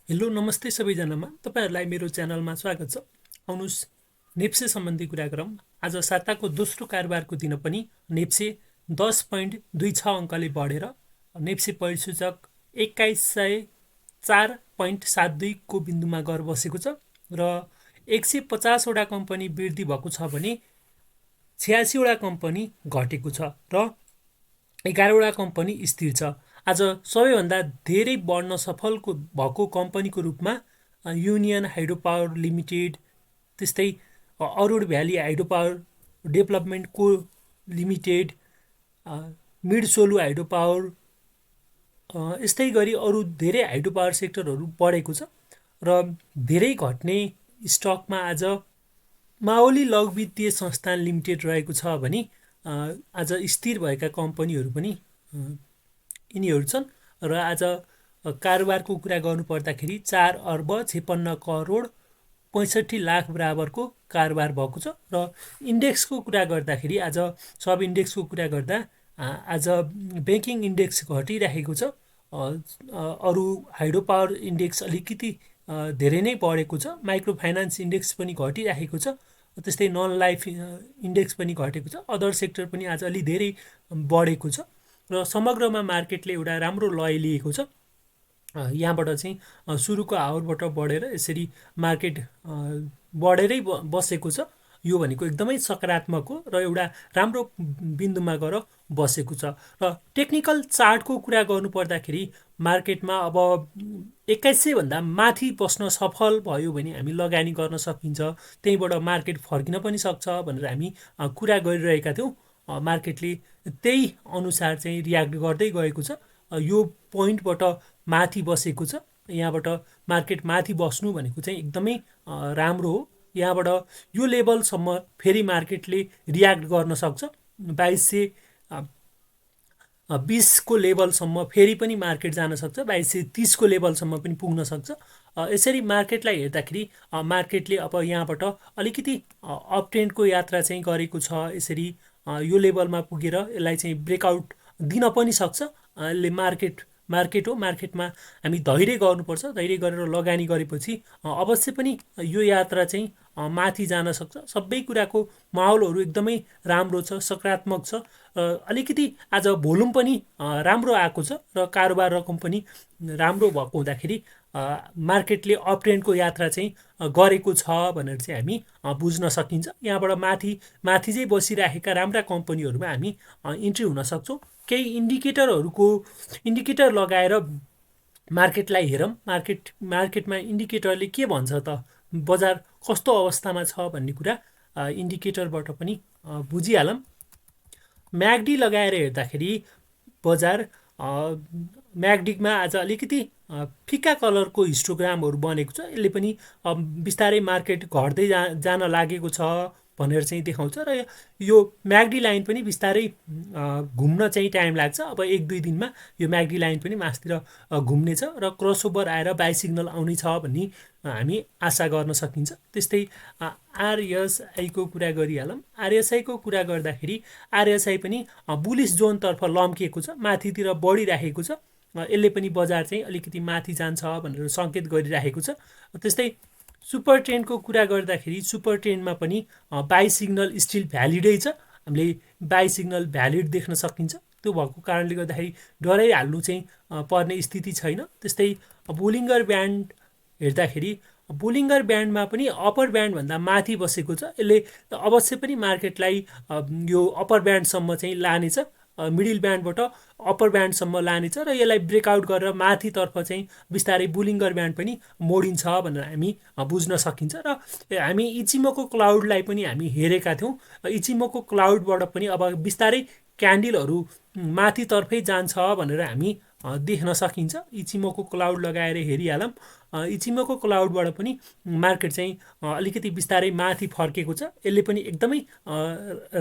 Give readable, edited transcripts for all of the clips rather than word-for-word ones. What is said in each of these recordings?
Hello नमस्ते सबैजनामा तपाईहरुलाई मेरो च्यानलमा स्वागत छ। आउनुस् नेप्से सम्बन्धी कुरा गरौँ। आज साताको दोस्रो कारोबारको दिन पनि नेप्से 10.26 अङ्कले बढेर नेप्से परिसूचक 2104.72 को बिन्दुमा गएर बसेको छ र 150 वटा कम्पनी वृद्धि भएको छ भने 86 वटा कम्पनी घटेको छ र 11 वटा कम्पनी स्थिर छ। आज सबैभन्दा धेरै बढ्न सफल भएको कम्पनीको रूपमा युनियन हाइड्रो पावर लिमिटेड, त्यस्तै Arun valley hydro power development को लिमिटेड, मिडसोलु हाइड्रो पावर, यस्तै गरी अरू धेरै हाइड्रो पावर सेक्टरहरू बढेको छ र धेरै घट्ने स्टकमा आज माओली लघुवित्तीय संस्थान लिमिटेड रहेको छ भने आज स्थिर भएका कम्पनीहरू पनि यिनीहरू छन् र आज कारोबारको कुरा गर्नु पर्दाखेरि 4 अर्ब 56 करोड 65 लाख बराबरको कारोबार भएको छ र इन्डेक्सको कुरा गर्दाखेरि आज सब इन्डेक्सको कुरा गर्दा आज बैंकिङ इन्डेक्स घटिरहेको छ। अरू हाइड्रो पावर इन्डेक्स अलिकति धेरै नै बढेको छ। माइक्रो फाइनान्स इन्डेक्स पनि घटिरहेको छ। त्यस्तै नन लाइफ इन्डेक्स पनि घटेको छ। अदर सेक्टर पनि आज अलि धेरै बढेको छ र समग्रमा मार्केटले एउटा राम्रो लय लिएको छ। यहाँबाट चाहिँ सुरुको आवरबाट बढेर यसरी मार्केट बढेरै बसेको छ। यो भनेको एकदमै सकारात्मक हो र एउटा राम्रो बिन्दुमा गएर बसेको छ। र टेक्निकल चार्टको कुरा गर्नु पर्दाखेरि मार्केटमा अब 2100 भन्दा माथि बस्न सफल भयो भने हामी लगानी गर्न सकिन्छ। त्यहीबाट मार्केट फर्किन पनि सक्छ भनेर हामी कुरा गरिरहेका थियौँ। मार्केटले त्यही अनुसार चाहिँ रियाक्ट गर्दै गएको छ। यो पोइन्टबाट माथि बसेको छ। यहाँबाट मार्केट माथि बस्नु भनेको चाहिँ एकदमै राम्रो हो। यहाँबाट यो लेभलसम्म फेरि मार्केटले रियाक्ट गर्न सक्छ। 2220 को लेभलसम्म फेरि पनि मार्केट जान सक्छ। 2230 को लेभलसम्म पनि पुग्न सक्छ। यसरी मार्केटलाई हेर्दाखेरि मार्केटले अब यहाँबाट अलिकति अप ट्रेन्डको यात्रा चाहिँ गरेको छ। यसरी यो लेभलमा पुगेर यसलाई चाहिँ ब्रेकआउट दिन पनि सक्छ। यसले मार्केट हो। मार्केटमा हामी धैर्य गर्नुपर्छ। धैर्य गरेर लगानी गरेपछि अवश्य पनि यो यात्रा चाहिँ माथि जान सक्छ। सबै कुराको माहौलहरू एकदमै राम्रो छ, सकारात्मक छ। अलिकति आज भोल्युम पनि राम्रो आएको छ र कारोबार रकम पनि राम्रो भएको हुँदाखेरि मार्केटले अप ट्रेन्डको यात्रा चाहिँ गरेको छ भनेर चाहिँ हामी बुझ्न सकिन्छ। यहाँबाट माथि चाहिँ बसिरहेका राम्रा कम्पनीहरूमा हामी इन्ट्री हुन सक्छौँ। केही इन्डिकेटर लगाएर मार्केटलाई हेरौँ। मार्केटमा इन्डिकेटरले के भन्छ त, बजार कस्तो अवस्थामा छ भन्ने कुरा इन्डिकेटरबाट पनि बुझिहालौँ। म्यागडी लगाएर हेर्दाखेरि बजार म्यागडीमा आज अलिकति फिका कलरको हिस्टोग्रामहरू बनेको छ। यसले पनि बिस्तारै मार्केट घट्दै जान लागेको छ भनेर चाहिँ देखाउँछ र यो म्यागडी लाइन पनि बिस्तारै घुम्न चाहिँ टाइम लाग्छ। अब 1-2 दिनमा यो म्यागडी लाइन पनि मासतिर घुम्नेछ र क्रसओभर आएर बाई सिग्नल आउने छ भन्ने हामी आशा गर्न सकिन्छ। त्यस्तै आरएसआईको कुरा गरिहालौँ। आरएसआईको कुरा गर्दाखेरि आरएसआई पनि बुलिस जोनतर्फ लम्किएको छ, माथितिर बढिरहेको छ। यसले पनि बजार चाहिँ अलिकति माथि जान्छ भनेर सङ्केत गरिरहेको छ। त्यस्तै सुपर ट्रेन्डको कुरा गर्दाखेरि सुपर ट्रेन्डमा पनि बाई सिग्नल स्टिल भ्यालिडै छ। हामीले बाई सिग्नल भ्यालिड देख्न सकिन्छ। त्यो भएको कारणले गर्दाखेरि डराइहाल्नु चाहिँ पर्ने स्थिति छैन। त्यस्तै बोलिङ्गर ब्यान्ड हेर्दाखेरि बोलिङ्गर ब्यान्डमा पनि अप्पर ब्यान्डभन्दा माथि बसेको छ। यसले अवश्य पनि मार्केटलाई यो अप्पर ब्यान्डसम्म चाहिँ लानेछ। मिडल ब्यान्डबाट अप्पर ब्यान्डसम्म लानेछ र यसलाई ब्रेकआउट गरेर माथितर्फ चाहिँ बिस्तारै बोलिङ्गर ब्यान्ड पनि मोडिन्छ भनेर हामी बुझ्न सकिन्छ। र हामी इचिमोको क्लाउडलाई पनि हामी हेरेका थियौँ। इचिमोको क्लाउडबाट पनि अब बिस्तारै क्यान्डलहरू माथितर्फै जान्छ भनेर हामी देख्न सकिन्छ। इचिमोको क्लाउड लगाएर हेरिहालौँ। इचिमोको क्लाउडबाट पनि मार्केट चाहिँ अलिकति बिस्तारै माथि फर्केको छ। यसले पनि एकदमै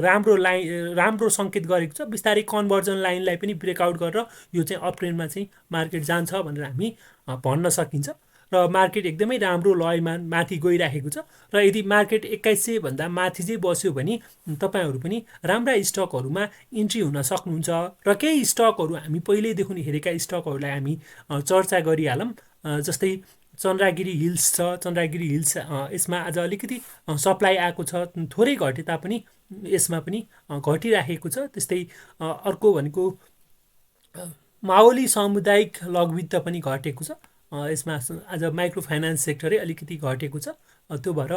राम्रो सङ्केत गरेको छ। बिस्तारै कन्भर्जन लाइनलाई पनि ब्रेकआउट गरेर यो चाहिँ अप ट्रेन्डमा चाहिँ मार्केट जान्छ भनेर हामी भन्न सकिन्छ। र मार्केट एकदमै राम्रो लयमा माथि गइरहेको छ। र यदि मार्केट 2100 भन्दा माथि चाहिँ बस्यो भने तपाईहरु पनि राम्रा स्टकहरुमा इन्ट्री हुन सक्नुहुन्छ। र केही स्टकहरु हामी पहिल्यैदेखि हेरेका स्टकहरुलाई हामी चर्चा गरिहालौँ। जस्तै चन्द्रगिरी हिल्स छ, चन्द्रगिरी हिल्स यसमा आज अलिकति सप्लाई आएको छ, थोरै घटे तापनि यसमा पनि घटिराखेको छ। त्यस्तै अर्को भनेको माओली सामुदायिक लघुवित्त पनि घटेको छ। यसमा आज माइक्रो फाइनान्स सेक्टरै अलिकति घटेको छ। त्यो भएर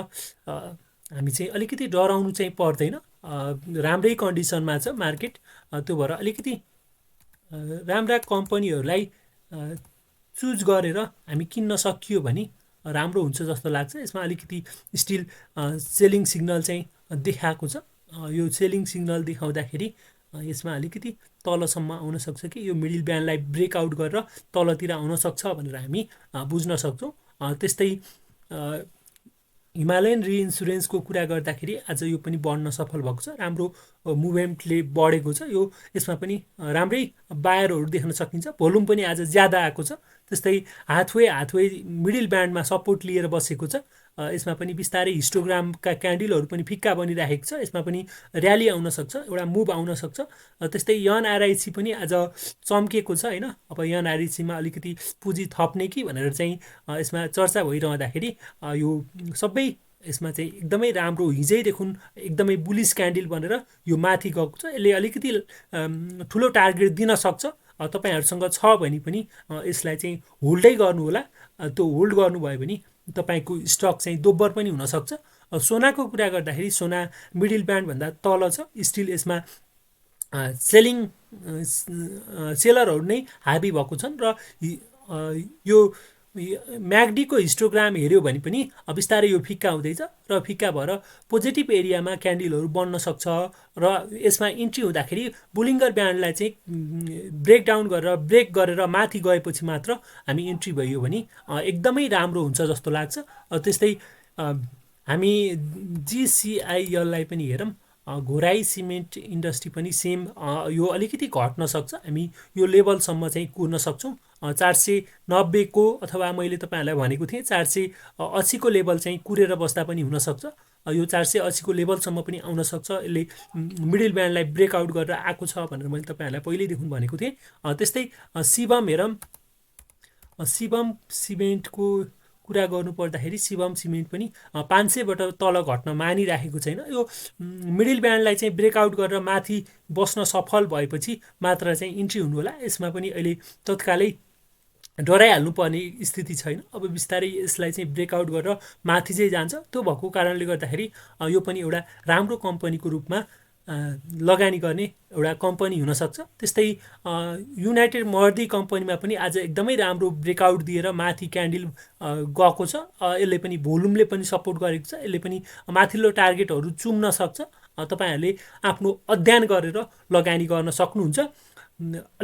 हामी चाहिँ अलिकति डराउनु चाहिँ पर्दैन, राम्रै कन्डिसनमा छ मार्केट। त्यो भएर अलिकति राम्रा कम्पनीहरूलाई चुज गरेर हामी किन्न सकियो भने राम्रो हुन्छ जस्तो लाग्छ। यसमा अलिकति स्टिल सेलिङ सिग्नल चाहिँ देखाएको छ। यो सेलिङ सिग्नल देखाउँदाखेरि यसमा अलिकति तलसम्म आउन सक्छ कि यो मिडल ब्यान्डलाई ब्रेकआउट गरेर तलतिर आउन सक्छ भनेर हामी बुझ्न सक्छौँ। त्यस्तै हिमालयन रिइन्सुरेन्सको कुरा गर्दाखेरि आज यो पनि बढ्न सफल भएको छ, राम्रो मुभमेन्टले बढेको छ। यसमा पनि राम्रै बायरहरू देख्न सकिन्छ, भोल्युम पनि आज ज्यादा आएको छ। त्यस्तै हाथवे मिडल ब्यान्डमा सपोर्ट लिएर बसेको छ। यसमा पनि बिस्तारै हिस्टोग्रामका क्यान्डलहरू पनि फिक्का बनिरहेको छ, यसमा पनि र्याली आउन सक्छ, एउटा मुभ आउन सक्छ। त्यस्तै एनआरआइसी पनि आज चम्केको छ होइन। अब एनआरआइसीमा अलिकति पुँजी थप्ने कि भनेर चाहिँ यसमा चर्चा भइरहँदाखेरि यो सबै यसमा चाहिँ एकदमै राम्रो, हिजैदेखि एकदमै बुलिस क्यान्डल बनेर यो माथि गएको छ। यसले अलिकति ठुलो टार्गेट दिन सक्छ। तपाईँहरूसँग छ भने पनि यसलाई चाहिँ होल्डै गर्नु होला। त्यो होल्ड गर्नुभयो भने तपाईँको स्टक चाहिँ दोब्बर पनि हुनसक्छ। सोनाको कुरा गर्दाखेरि सोना मिडल ब्यान्डभन्दा तल छ, स्टिल यसमा सेलरहरू नै हाबी भएको छन्। र यो म्यागडीको हिस्टोग्राम हेऱ्यो भने पनि बिस्तारै यो फिक्का हुँदैछ र फिक्का भएर पोजिटिभ एरियामा क्यान्डलहरू बन्न सक्छ। र यसमा इन्ट्री हुँदाखेरि बुलिङ्गर ब्यान्डलाई चाहिँ ब्रेक गरेर माथि गएपछि मात्र हामी इन्ट्री भयो भने एकदमै राम्रो हुन्छ जस्तो लाग्छ। त्यस्तै हामी जिसिआइएललाई पनि हेरौँ, घोराई सिमेन्ट इन्डस्ट्री पनि सेम, यो अलिकति घट्न सक्छ। हामी यो लेभलसम्म चाहिँ कुर्न सक्छौँ, 490 को अथवा मैले तपाईँहरूलाई भनेको थिएँ 480 को लेभल चाहिँ कुरेर बस्दा पनि हुनसक्छ। यो 480 को लेभलसम्म पनि आउन सक्छ। यसले मिडल ब्यान्डलाई ब्रेकआउट गरेर आएको छ भनेर मैले तपाईँहरूलाई पहिल्यैदेखि भनेको थिएँ। त्यस्तै शिवम हेरौँ, शिवम सिमेन्टको कुरा गर्नु पर्दाखेरि शिवम सिमेन्ट पनि 500बाट तल घट्न मानिराखेको छैन। यो मिडल ब्यान्डलाई चाहिँ ब्रेकआउट गरेर माथि बस्न सफल भएपछि मात्र चाहिँ इन्ट्री हुनु होला। यसमा पनि अहिले तत्कालै डराइहाल्नु पर्ने स्थिति छैन। अब बिस्तारै यसलाई चाहिँ ब्रेकआउट गरेर माथि चाहिँ जान्छ। त्यो भएको कारणले गर्दाखेरि यो पनि एउटा राम्रो कम्पनीको रूपमा लगानी गर्ने एउटा कम्पनी हुनसक्छ। त्यस्तै युनाइटेड मर्दी कम्पनीमा पनि आज एकदमै राम्रो ब्रेकआउट दिएर माथि क्यान्डल गएको छ। यसले पनि भोल्युमले पनि सपोर्ट गरेको छ। यसले पनि माथिल्लो टार्गेटहरू चुम्न सक्छ। तपाईँहरूले आफ्नो अध्ययन गरेर लगानी गर्न सक्नुहुन्छ।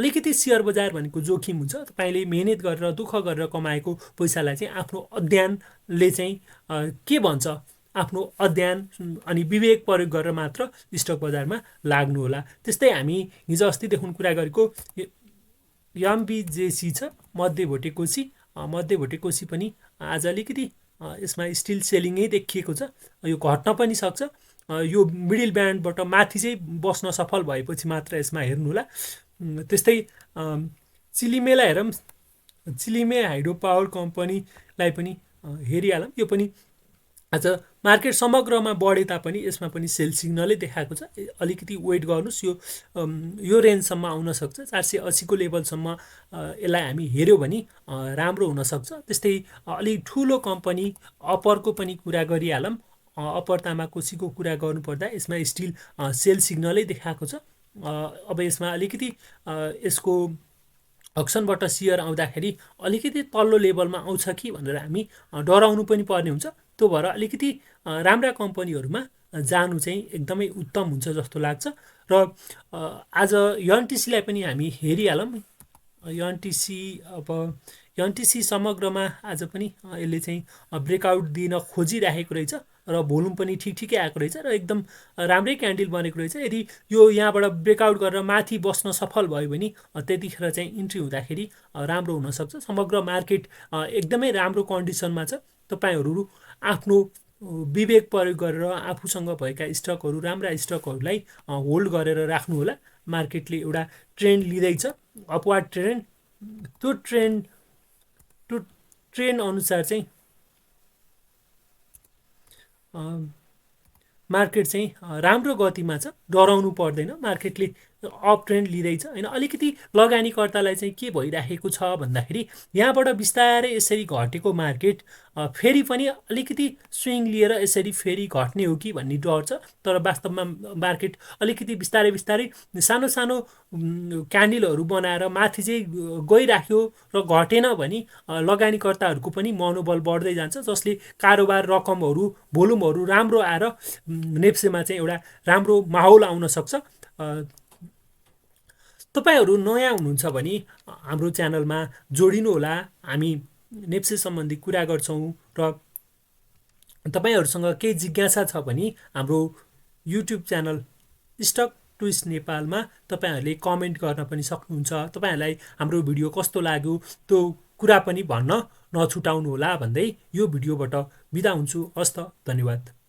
अलिकति सेयर बजार भनेको जोखिम हुन्छ। तपाईँले मेहनत गरेर दुःख गरेर कमाएको पैसालाई चाहिँ आफ्नो अध्ययनले चाहिँ के भन्छ, आफ्नो अध्ययन अनि विवेक प्रयोग गरेर मात्र स्टक बजारमा लाग्नु होला। त्यस्तै हामी हिजो अस्तिदेखि कुरा गरेको एमबिजेसी छ, मध्यभोटे कोसी पनि आज अलिकति यसमा स्टिल सेलिङै देखिएको छ। यो घट्न पनि सक्छ। यो मिडल ब्यान्डबाट माथि चाहिँ बस्न सफल भएपछि मात्र यसमा हेर्नु होला। त्यस्तै चिलिमेलाई हेरौँ, चिलिमे हाइड्रो पावर कम्पनीलाई पनि हेरिहालौँ। यो पनि आज मार्केट समग्रमा बढे तापनि यसमा पनि सेल सिग्नलै देखाएको छ। अलिकति वेट गर्नुहोस्, यो रेन्जसम्म आउन सक्छ। 480 को लेभलसम्म यसलाई हामी हेऱ्यौँ भने राम्रो हुनसक्छ। त्यस्तै अलिक ठुलो कम्पनी अपरको पनि कुरा गरिहालौँ। अपर तामाकोसीको कुरा गर्नुपर्दा यसमा स्टिल सेल सिग्नलै देखाएको छ। अब यसमा अलिकति यसको अक्सनबाट सेयर आउँदाखेरि अलिकति तल्लो लेभलमा आउँछ कि भनेर हामी डराउनु पनि पर्ने हुन्छ। त्यो भएर अलिकति राम्रा कम्पनीहरूमा जानु चाहिँ एकदमै उत्तम हुन्छ जस्तो लाग्छ। र आज एनटिसीलाई पनि हामी हेरिहालौँ। एनटिसी समग्रमा आज पनि यसले चाहिँ ब्रेकआउट दिन खोजिरहेको रहेछ र भोल्युम पनि ठिकै आएको रहेछ र एकदम राम्रै क्यान्डल बनेको रहेछ। यदि यो यहाँबाट ब्रेकआउट गरेर माथि बस्न सफल भयो भने त्यतिखेर चाहिँ इन्ट्री हुँदाखेरि राम्रो हुनसक्छ। समग्र मार्केट एकदमै राम्रो कन्डिसनमा छ। तपाईँहरू आफ्नो विवेक प्रयोग गरेर आफूसँग भएका स्टकहरू, राम्रा स्टकहरूलाई होल्ड गरेर राख्नु होला। मार्केटले एउटा ट्रेन्ड लिँदैछ, अपवार्ड ट्रेन्ड। त्यो ट्रेन्ड अनुसार चाहिँ मार्केट चाहिँ राम्रो गतिमा छ, डराउनु पर्दैन। मार्केटले अप ट्रेन्ड लिँदैछ होइन। अलिकति लगानीकर्तालाई चाहिँ के भइराखेको छ भन्दाखेरि यहाँबाट बिस्तारै यसरी घटेको मार्केट फेरि पनि अलिकति स्विङ लिएर यसरी फेरि घट्ने हो कि भन्ने डर छ। तर वास्तवमा मार्केट अलिकति बिस्तारै बिस्तारै सानो सानो क्यान्डलहरू बनाएर माथि चाहिँ गइराख्यो र घटेन भने लगानीकर्ताहरूको पनि मनोबल बढ्दै जान्छ, जसले कारोबार रकमहरू भोल्युमहरू राम्रो आएर नेप्सेमा चाहिँ एउटा राम्रो माहौल आउन सक्छ। तपाईँहरू नयाँ हुनुहुन्छ भने हाम्रो च्यानलमा जोडिनु होला। हामी नेप्से सम्बन्धी कुरा गर्छौँ र तपाईँहरूसँग केही जिज्ञासा छ भने हाम्रो युट्युब च्यानल स्टक ट्विस्ट नेपालमा तपाईँहरूले कमेन्ट गर्न पनि सक्नुहुन्छ। तपाईँहरूलाई हाम्रो भिडियो कस्तो लाग्यो त्यो कुरा पनि भन्न नछुटाउनु होला भन्दै यो भिडियोबाट बिदा हुन्छु। हस्त, धन्यवाद।